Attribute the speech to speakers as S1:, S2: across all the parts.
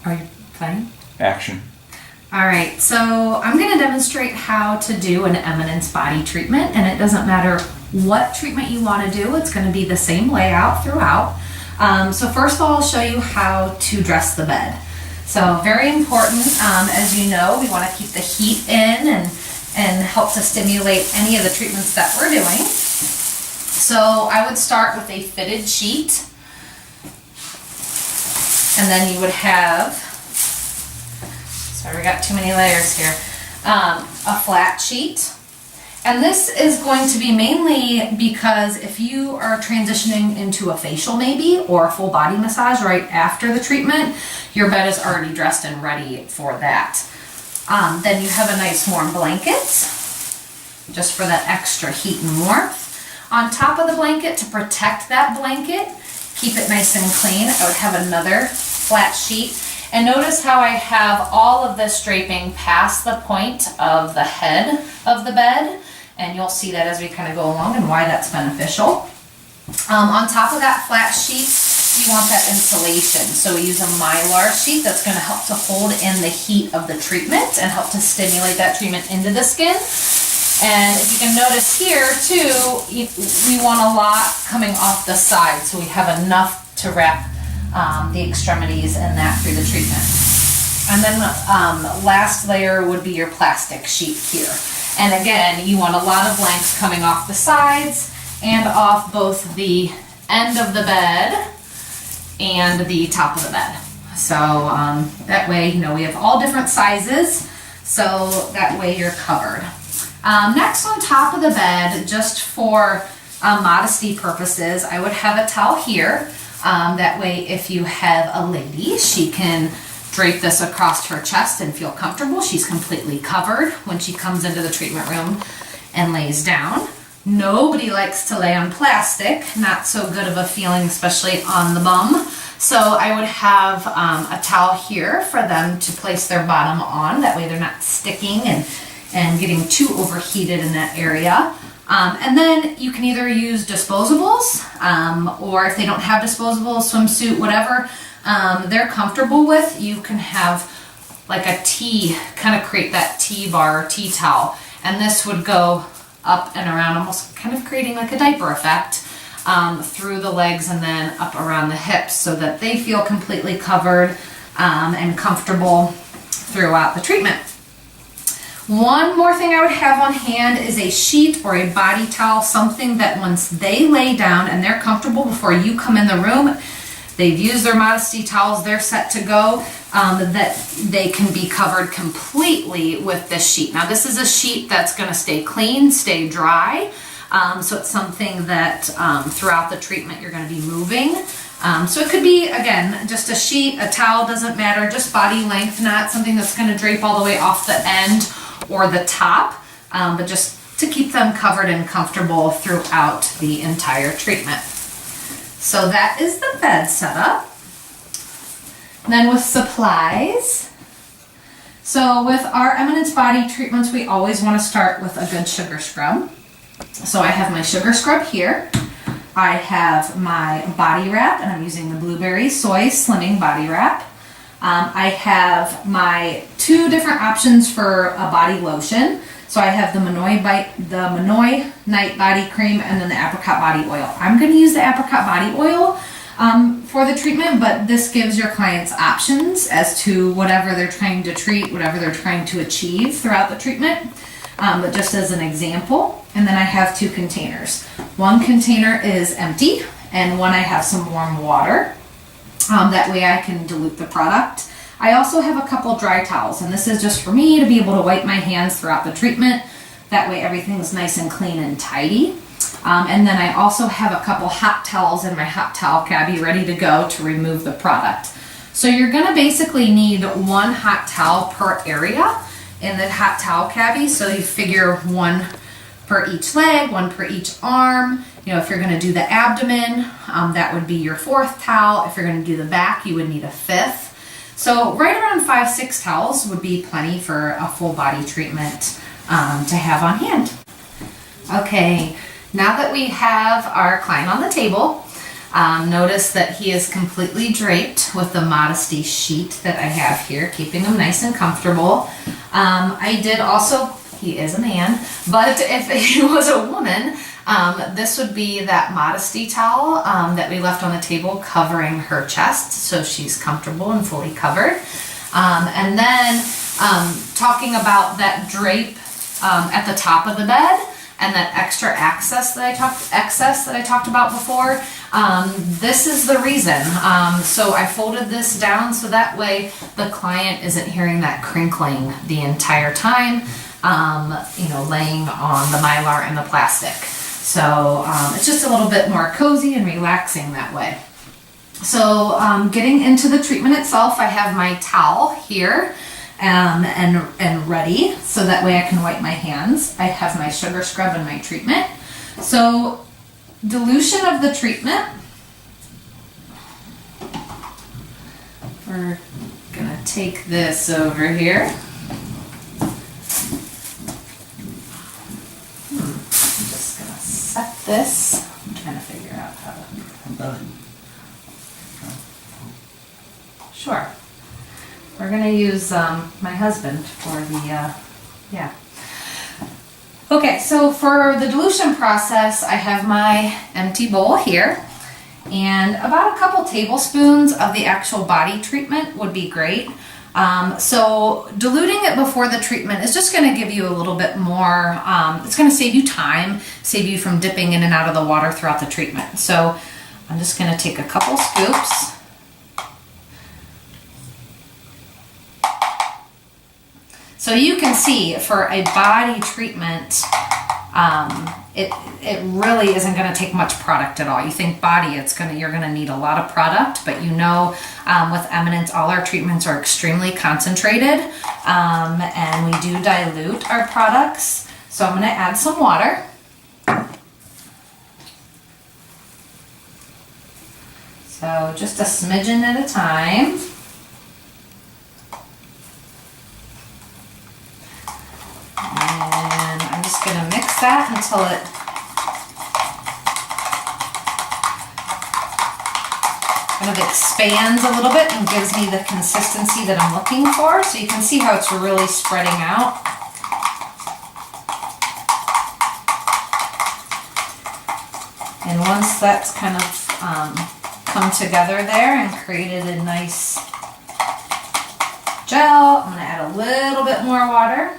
S1: Are you playing?
S2: Action.
S1: All right, so I'm going to demonstrate how to do an Eminence body treatment, and it doesn't matter what treatment you want to do, it's going to be the same layout throughout. So first of all, I'll show you how to dress the bed. So very important, as you know, we want to keep the heat in and help to stimulate any of the treatments that we're doing. So I would start with a fitted sheet, and then you would have, sorry, we got too many layers here, a flat sheet. And this is going to be mainly because if you are transitioning into a facial maybe, or a full body massage right after the treatment, your bed is already dressed and ready for that. Then you have a nice warm blanket, just for that extra heat and warmth. On top of the blanket, to protect that blanket, keep it nice and clean, I would have another flat sheet. And notice how I have all of this draping past the point of the head of the bed. And you'll see that as we kind of go along and why that's beneficial. On top of that flat sheet, you want that insulation. So we use a Mylar sheet that's going to help to hold in the heat of the treatment and help to stimulate that treatment into the skin. And if you can notice here too, we want a lot coming off the side, so we have enough to wrap the extremities and that through the treatment. And then last layer would be your plastic sheet here. And again, you want a lot of length coming off the sides and off both the end of the bed and the top of the bed. So that way, you know, we have all different sizes, so that way you're covered. Next, on top of the bed, just for modesty purposes, I would have a towel here. That way, if you have a lady, she can drape this across her chest and feel comfortable. She's completely covered when she comes into the treatment room and lays down. Nobody likes to lay on plastic, not so good of a feeling, especially on the bum. So I would have a towel here for them to place their bottom on. That way they're not sticking and getting too overheated in that area. And then you can either use disposables, or if they don't have disposables, swimsuit, whatever they're comfortable with, you can have like a T, kind of create that T-bar, T-towel. And this would go up and around, almost kind of creating like a diaper effect through the legs and then up around the hips, so that they feel completely covered and comfortable throughout the treatment. One more thing I would have on hand is a sheet or a body towel, something that once they lay down and they're comfortable before you come in the room, they've used their modesty towels, they're set to go, that they can be covered completely with this sheet. Now this is a sheet that's going to stay clean, stay dry, so it's something that throughout the treatment you're going to be moving. So it could be, again, just a sheet, a towel, doesn't matter, just body length, not something that's going to drape all the way off the end or the top, but just to keep them covered and comfortable throughout the entire treatment. So that is the bed setup. And then with supplies, so with our Eminence body treatments, we always want to start with a good sugar scrub. So I have my sugar scrub here. I have my body wrap, and I'm using the Blueberry Soy Slimming Body Wrap. I have my two different options for a body lotion. So I have the Monoi Night Body Cream and then the Apricot Body Oil. I'm going to use the Apricot Body Oil for the treatment, but this gives your clients options as to whatever they're trying to treat, whatever they're trying to achieve throughout the treatment. But just as an example. And then I have two containers. One container is empty, and one I have some warm water. That way I can dilute the product. I also have a couple dry towels, and this is just for me to be able to wipe my hands throughout the treatment. That way everything's nice and clean and tidy. And then I also have a couple hot towels in my hot towel cabbie ready to go to remove the product. So you're gonna basically need one hot towel per area in the hot towel cabbie. So you figure one per each leg, one per each arm. You know, if you're gonna do the abdomen, that would be your fourth towel. If you're gonna do the back, you would need a fifth. So right around 5-6 towels would be plenty for a full body treatment to have on hand. Okay, now that we have our client on the table, Notice that he is completely draped with the Modesty sheet that I have here, keeping him nice and comfortable. I did also, he is a man, but if he was a woman, this would be that Modesty towel that we left on the table covering her chest, so she's comfortable and fully covered. And then talking about that drape at the top of the bed and that extra excess that I talked about before. This is the reason. So I folded this down so that way the client isn't hearing that crinkling the entire time, laying on the Mylar and the plastic. So it's just a little bit more cozy and relaxing that way. So getting into the treatment itself, I have my towel here and ready, so that way I can wipe my hands. I have my sugar scrub and my treatment. So dilution of the treatment, we're gonna take this over here. I'm just gonna set this. I'm trying to figure out how to. Sure. We're gonna use my husband for the, yeah. Okay, so for the dilution process, I have my empty bowl here, and about a couple tablespoons of the actual body treatment would be great. So diluting it before the treatment is just gonna give you a little bit more, it's gonna save you time, save you from dipping in and out of the water throughout the treatment. So I'm just gonna take a couple scoops. So you can see for a body treatment, it really isn't going to take much product at all. You think body, you're going to need a lot of product, but with Eminence, all our treatments are extremely concentrated, and we do dilute our products. So I'm going to add some water. So just a smidgen at a time. And I'm just going to mix that until it kind of expands a little bit and gives me the consistency that I'm looking for. So you can see how it's really spreading out. And once that's kind of come together there and created a nice gel, I'm going to add a little bit more water.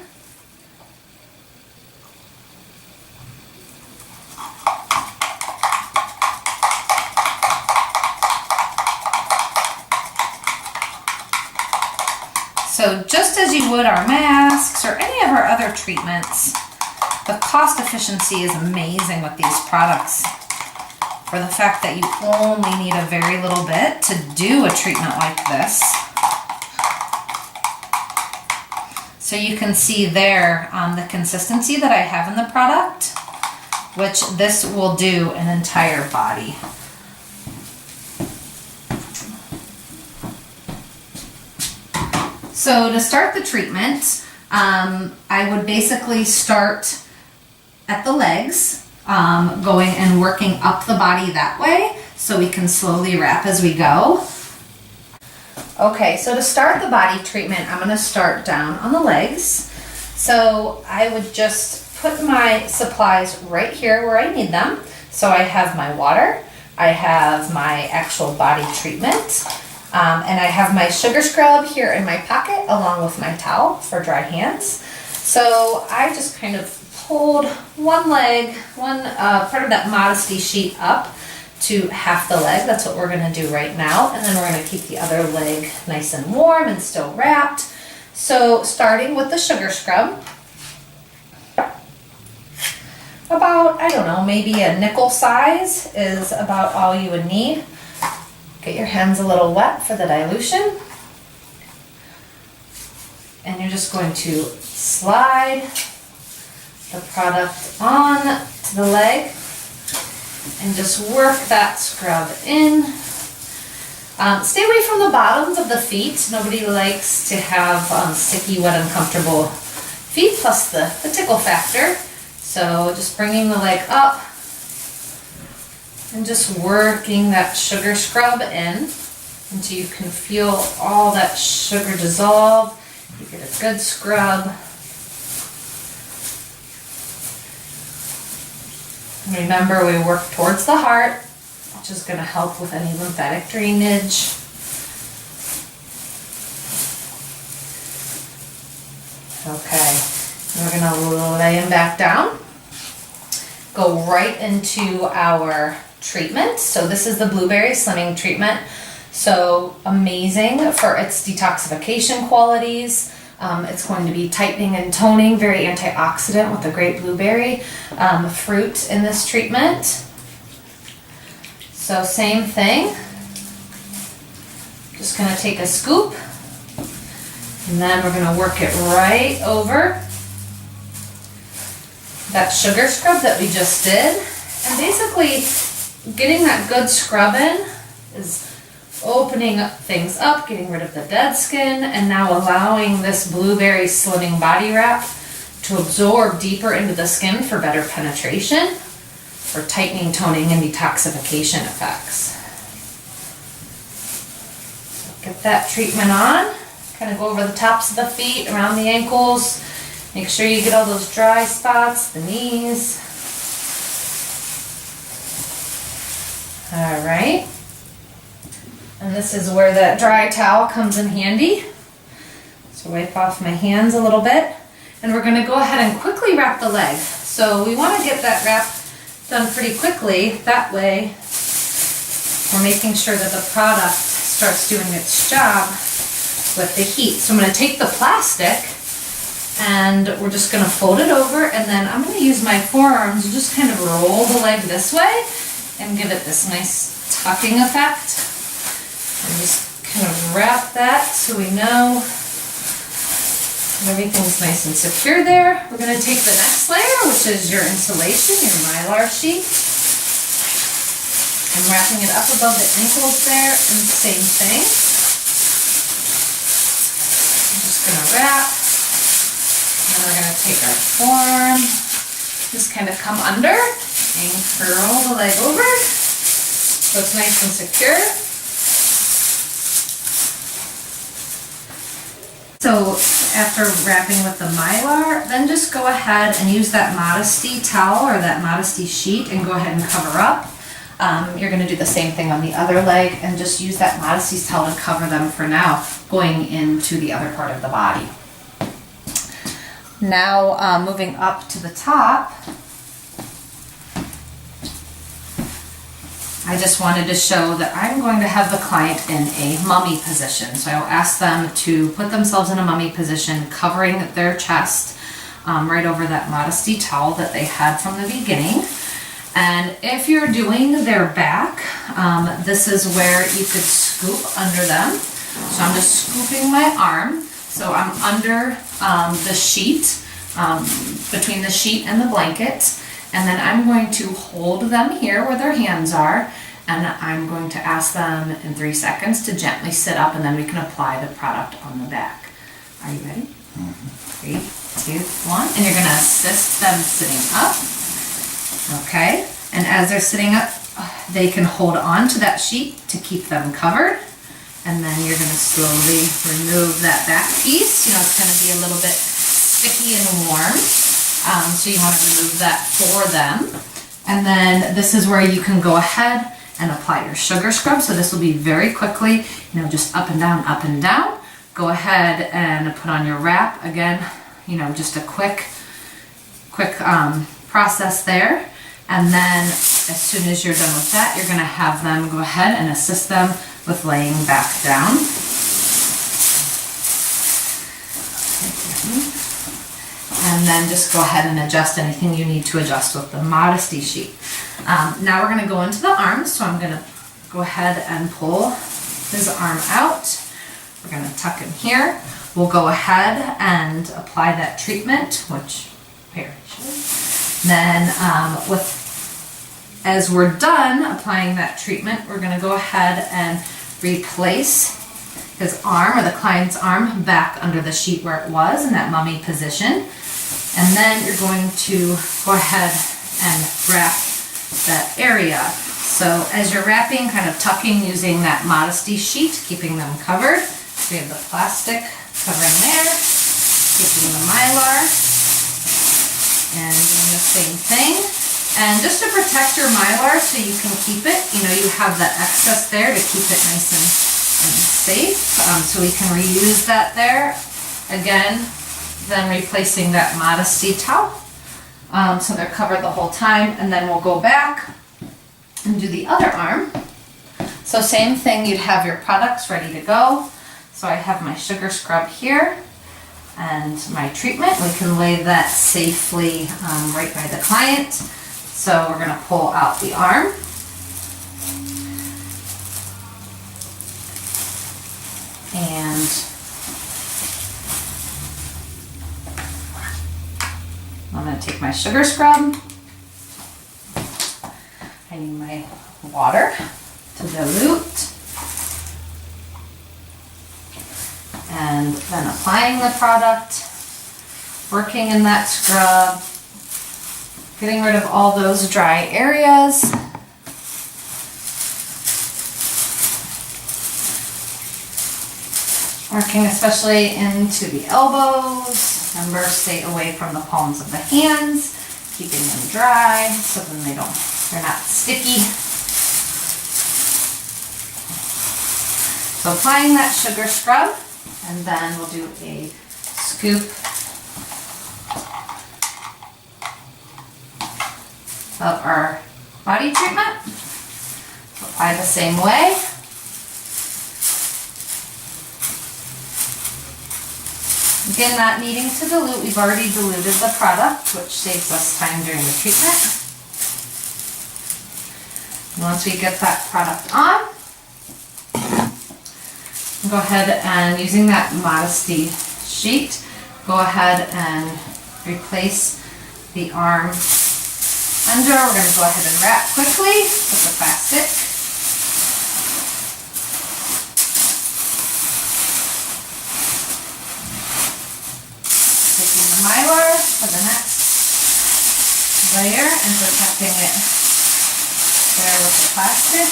S1: So just as you would our masks or any of our other treatments, the cost efficiency is amazing with these products for the fact that you only need a very little bit to do a treatment like this. So you can see there the consistency that I have in the product, which this will do an entire body. So to start the treatment, I would basically start at the legs, going and working up the body that way, so we can slowly wrap as we go. Okay, so to start the body treatment, I'm going to start down on the legs. So I would just put my supplies right here where I need them. So I have my water, I have my actual body treatment, and I have my sugar scrub here in my pocket along with my towel for dry hands. So I just kind of pulled one leg, part of that Modesty sheet up to half the leg. That's what we're going to do right now. And then we're going to keep the other leg nice and warm and still wrapped. So starting with the sugar scrub, about, I don't know, maybe a nickel size is about all you would need. Get your hands a little wet for the dilution. And you're just going to slide the product on to the leg and just work that scrub in. Stay away from the bottoms of the feet. Nobody likes to have sticky, wet, uncomfortable feet, plus the tickle factor. So just bringing the leg up And just working that sugar scrub in until you can feel all that sugar dissolve. You get a good scrub. And remember, we work towards the heart, which is going to help with any lymphatic drainage. Okay, we're going to lay him back down. Go right into our treatment. So this is the blueberry slimming treatment. So amazing for its detoxification qualities. It's going to be tightening and toning, very antioxidant with the great blueberry fruit in this treatment. So same thing. Just going to take a scoop and then we're going to work it right over that sugar scrub that we just did. And basically getting that good scrub in is opening things up, getting rid of the dead skin, and now allowing this blueberry slimming body wrap to absorb deeper into the skin for better penetration, for tightening, toning, and detoxification effects. So get that treatment on, kind of go over the tops of the feet, around the ankles, make sure you get all those dry spots, the knees. All right. And this is where that dry towel comes in handy. So wipe off my hands a little bit. And we're going to go ahead and quickly wrap the leg. So we want to get that wrap done pretty quickly. That way we're making sure that the product starts doing its job with the heat. So I'm going to take the plastic and we're just going to fold it over, and then I'm going to use my forearms to just kind of roll the leg this way and give it this nice tucking effect. And just kind of wrap that so we know everything's nice and secure there. We're going to take the next layer, which is your insulation, your mylar sheet. I'm wrapping it up above the ankles there, and the same thing. I'm just going to wrap. And then we're going to take our forearm, just kind of come under and curl the leg over so it's nice and secure. So after wrapping with the mylar, then just go ahead and use that Modesty towel or that Modesty sheet and go ahead and cover up. You're going to do the same thing on the other leg and just use that Modesty towel to cover them for now, going into the other part of the body. Now moving up to the top, I just wanted to show that I'm going to have the client in a mummy position. So I'll ask them to put themselves in a mummy position, covering their chest right over that Modesty towel that they had from the beginning. And if you're doing their back, this is where you could scoop under them. So I'm just scooping my arm. So I'm under the sheet, between the sheet and the blanket. And then I'm going to hold them here where their hands are, and I'm going to ask them in 3 seconds to gently sit up, and then we can apply the product on the back. Are you ready? 3, 2, 1. And you're going to assist them sitting up. Okay. And as they're sitting up, they can hold on to that sheet to keep them covered. And then you're going to slowly remove that back piece. You know, it's going to be a little bit sticky and warm. So you want to remove that for them. And then this is where you can go ahead and apply your sugar scrub. So this will be very quickly, you know, just up and down, up and down. Go ahead and put on your wrap. Again, you know, just a quick process there. And then as soon as you're done with that, you're going to have them go ahead and assist them with laying back down. And then just go ahead and adjust anything you need to adjust with the Modesty sheet. Now we're going to go into the arms, so I'm going to go ahead and pull his arm out. We're going to tuck him here. We'll go ahead and apply that treatment, which here. Then as we're done applying that treatment, we're going to go ahead and replace his arm, or the client's arm, back under the sheet where it was in that mummy position. And then you're going to go ahead and wrap that area. So as you're wrapping, kind of tucking using that Modesty sheet, keeping them covered. So we have the plastic covering there, taking the Mylar and doing the same thing. And just to protect your Mylar so you can keep it, you know, you have that excess there to keep it nice and safe. So we can reuse that there. Again, then replacing that Modesty towel. So they're covered the whole time, and then we'll go back and do the other arm. So same thing, you'd have your products ready to go. So I have my sugar scrub here and my treatment. We can lay that safely right by the client. So we're going to pull out the arm. And I'm going to take my sugar scrub. I need my water to dilute. And then applying the product, working in that scrub, getting rid of all those dry areas. Working especially into the elbows. Remember, stay away from the palms of the hands, keeping them dry so then they're not sticky. So applying that sugar scrub, and then we'll do a scoop of our body treatment. Apply the same way. Again, not needing to dilute. We've already diluted the product, which saves us time during the treatment. And once we get that product on, go ahead and using that Modesty sheet, go ahead and replace the arm under. We're going to go ahead and wrap quickly with the plastic. Taking the Mylar for the next layer and protecting it there with the plastic.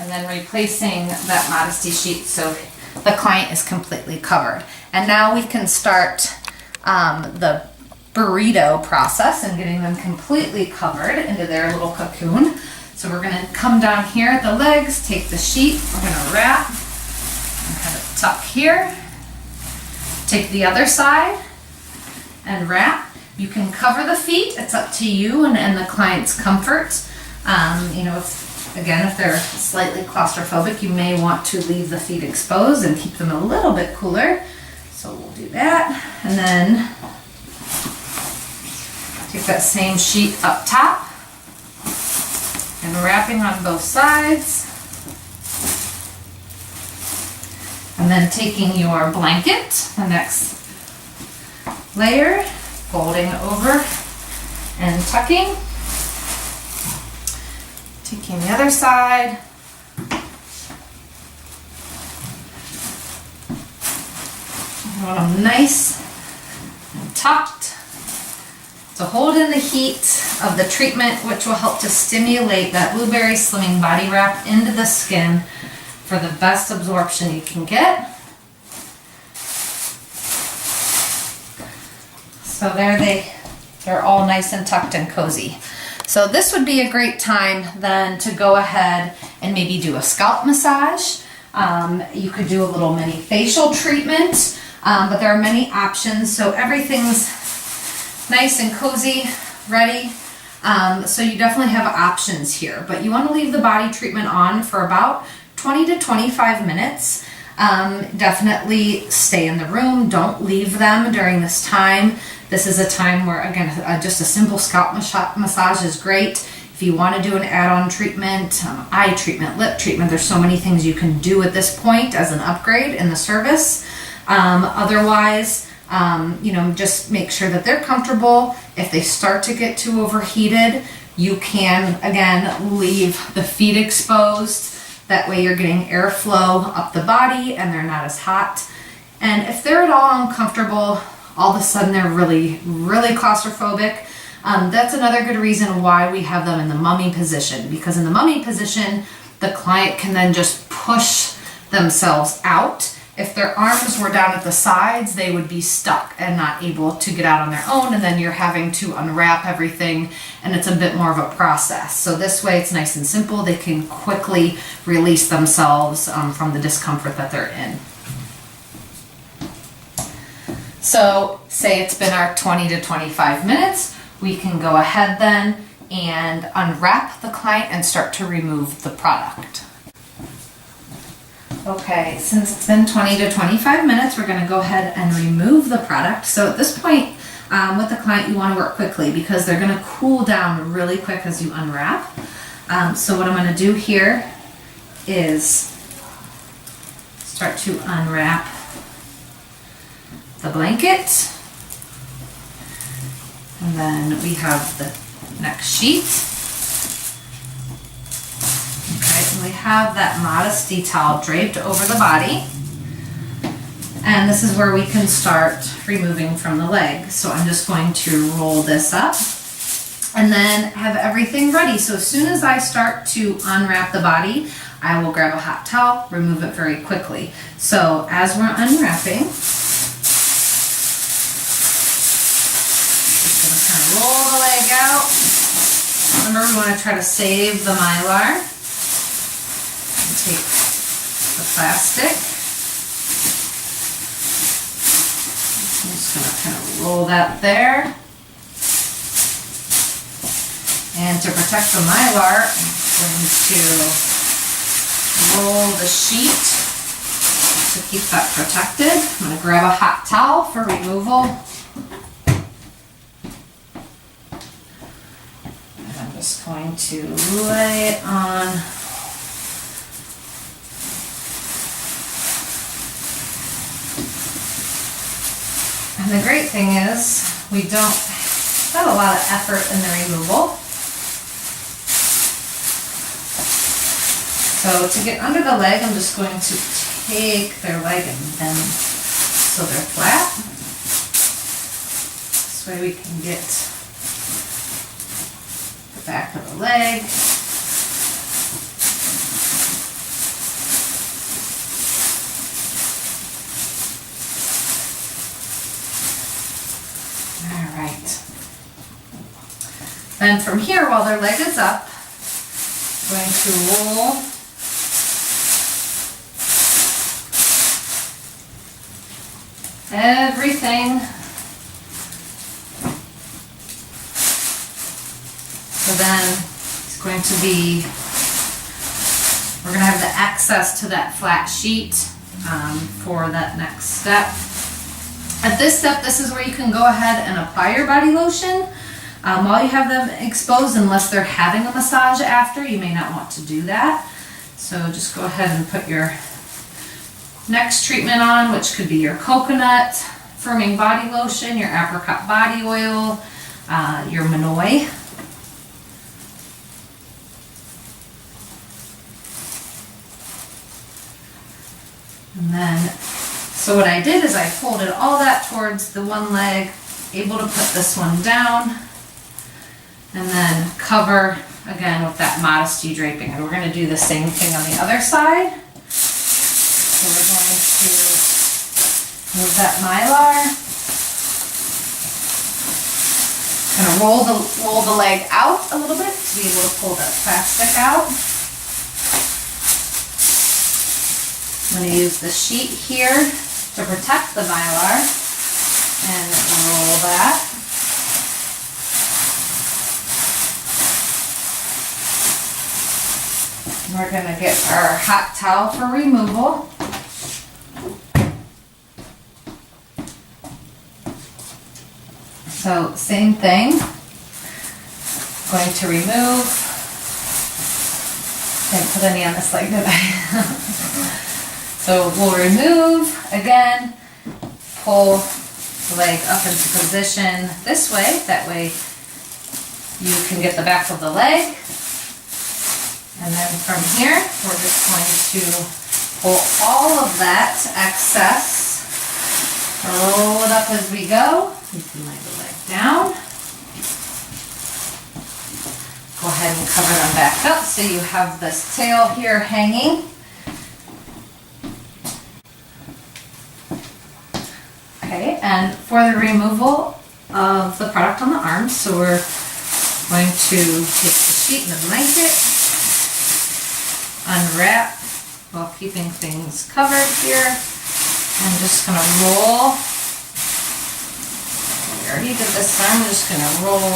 S1: And then replacing that Modesty sheet so the client is completely covered. And now we can start the burrito process and getting them completely covered into their little cocoon. So we're going to come down here at the legs, take the sheet, we're going to wrap and kind of tuck here. Take the other side and wrap. You can cover the feet, it's up to you and the client's comfort. You know, if they're slightly claustrophobic, you may want to leave the feet exposed and keep them a little bit cooler. So we'll do that. And then take that same sheet up top and wrapping on both sides. And then taking your blanket, the next layer, folding over and tucking. Taking the other side. I want them nice and tucked to hold in the heat of the treatment, which will help to stimulate that Blueberry Slimming Body Wrap into the skin for the best absorption you can get. So they're all nice and tucked and cozy. So this would be a great time then to go ahead and maybe do a scalp massage. You could do a little mini facial treatment, but there are many options. So everything's nice and cozy, ready. So you definitely have options here, but you want to leave the body treatment on for about 20 to 25 minutes. Definitely stay in the room. Don't leave them during this time. This is a time where, again, just a simple scalp massage is great. If you want to do an add-on treatment, eye treatment, lip treatment, there's so many things you can do at this point as an upgrade in the service. Otherwise, you know, just make sure that they're comfortable. If they start to get too overheated, you can, again, leave the feet exposed. That way you're getting airflow up the body and they're not as hot. And if they're at all uncomfortable, all of a sudden they're really, really claustrophobic, That's another good reason why we have them in the mummy position, because in the mummy position, the client can then just push themselves out. If their arms were down at the sides, they would be stuck and not able to get out on their own, and then you're having to unwrap everything, and it's a bit more of a process. So this way it's nice and simple. They can quickly release themselves from the discomfort that they're in. So say it's been our 20 to 25 minutes, we can go ahead then and unwrap the client and start to remove the product. Okay, since it's been 20 to 25 minutes, we're going to go ahead and remove the product. So at this point, with the client, you want to work quickly because they're going to cool down really quick as you unwrap. So what I'm going to do here is start to unwrap the blanket. And then we have the next sheet. Okay, and we have that Modesty towel draped over the body. And this is where we can start removing from the leg. So I'm just going to roll this up and then have everything ready. So as soon as I start to unwrap the body, I will grab a hot towel, remove it very quickly. So as we're unwrapping, just gonna kind of roll the leg out. Remember, we want to try to save the mylar. And take the plastic. I'm just going to kind of roll that there. And to protect the mylar, I'm going to roll the sheet to keep that protected. I'm going to grab a hot towel for removal. And I'm just going to lay it on. And the great thing is we don't have a lot of effort in the removal. So to get under the leg, I'm just going to take their leg and bend so they're flat. This way we can get the back of the leg. All right. Then from here, while their leg is up, I'm going to roll everything. So then it's going to be, we're going to have the access to that flat sheet for that next step. At this step, this is where you can go ahead and apply your body lotion. While you have them exposed, unless they're having a massage after, you may not want to do that. So just go ahead and put your next treatment on, which could be your coconut firming body lotion, your apricot body oil, your Monoi. And then, so what I did is I folded all that towards the one leg, able to put this one down, and then cover again with that Modesty draping. And we're going to do the same thing on the other side. So we're going to move that mylar, kind of roll the leg out a little bit to be able to pull that plastic out. I'm going to use the sheet here to protect the mylar and roll that. We're going to get our hot towel for removal. So same thing, going to remove, didn't put any on this leg, did I? So we'll remove, again, pull the leg up into position this way, that way you can get the back of the leg. And then from here, we're just going to pull all of that excess, roll it up as we go. You can lay the leg down. Go ahead and cover them back up so you have this tail here hanging. Okay, and for the removal of the product on the arms, so we're going to take the sheet and the blanket, unwrap while keeping things covered here. I'm just going to roll. We already did this, so I'm just going to roll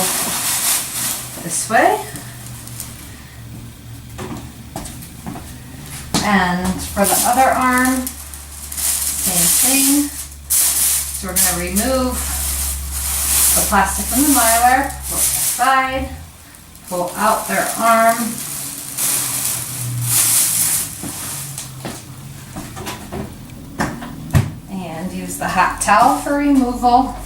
S1: this way. And for the other arm, same thing. So we're going to remove the plastic from the mylar, pull it aside, pull out their arm. And use the hot towel for removal.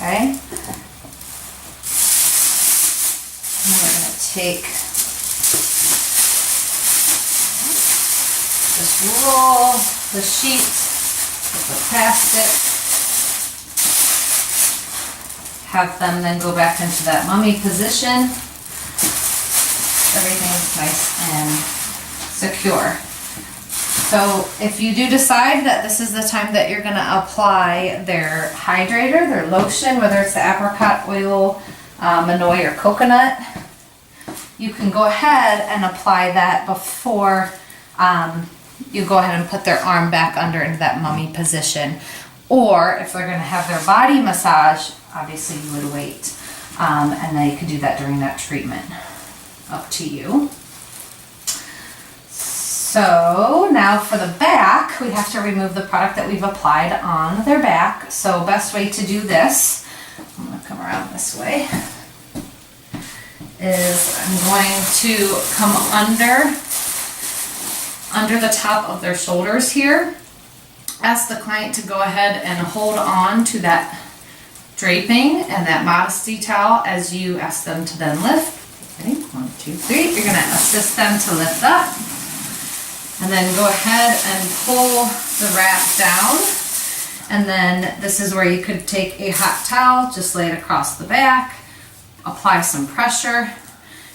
S1: Okay, and then we're going to take, just roll the sheet, put past it, have them then go back into that mummy position. Everything's nice and secure. So if you do decide that this is the time that you're going to apply their hydrator, their lotion, whether it's the apricot oil, Monoi, or coconut, you can go ahead and apply that before you go ahead and put their arm back under into that mummy position. Or if they're going to have their body massage, obviously you would wait. And then you could do that during that treatment. Up to you. So now for the back, we have to remove the product that we've applied on their back. So best way to do this, I'm going to come around this way, is I'm going to come under the top of their shoulders here. Ask the client to go ahead and hold on to that draping and that modesty towel as you ask them to then lift. Ready? 1, 2, 3. You're going to assist them to lift up. And then go ahead and pull the wrap down. And then this is where you could take a hot towel, just lay it across the back, apply some pressure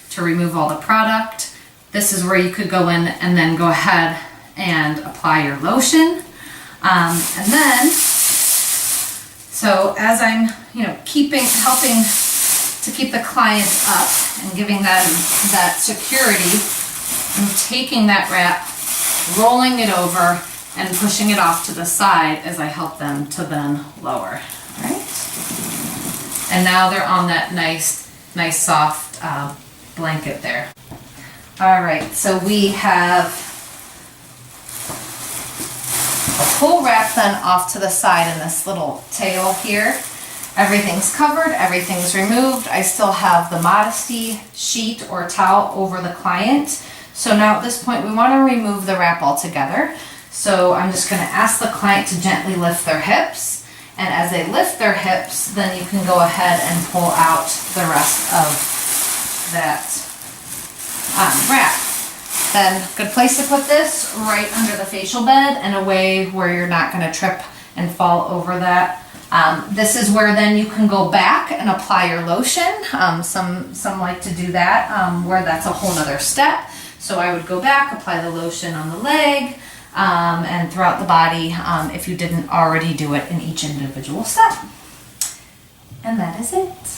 S1: to remove all the product. This is where you could go in and then go ahead and apply your lotion. And then, so as I'm, helping to keep the client up and giving them that security, I'm taking that wrap, rolling it over, and pushing it off to the side as I help them to then lower. All right? And now they're on that nice soft blanket there. All right, so we have a pull wrap then off to the side in this little tail here. Everything's covered, everything's removed. I still have the modesty sheet or towel over the client. So now at this point we want to remove the wrap altogether. So I'm just going to ask the client to gently lift their hips. And as they lift their hips, then you can go ahead and pull out the rest of that wrap. Then good place to put this, right under the facial bed in a way where you're not going to trip and fall over that. This is where then you can go back and apply your lotion. Some like to do that where that's a whole nother step. So I would go back, apply the lotion on the leg and throughout the body if you didn't already do it in each individual step. And that is it.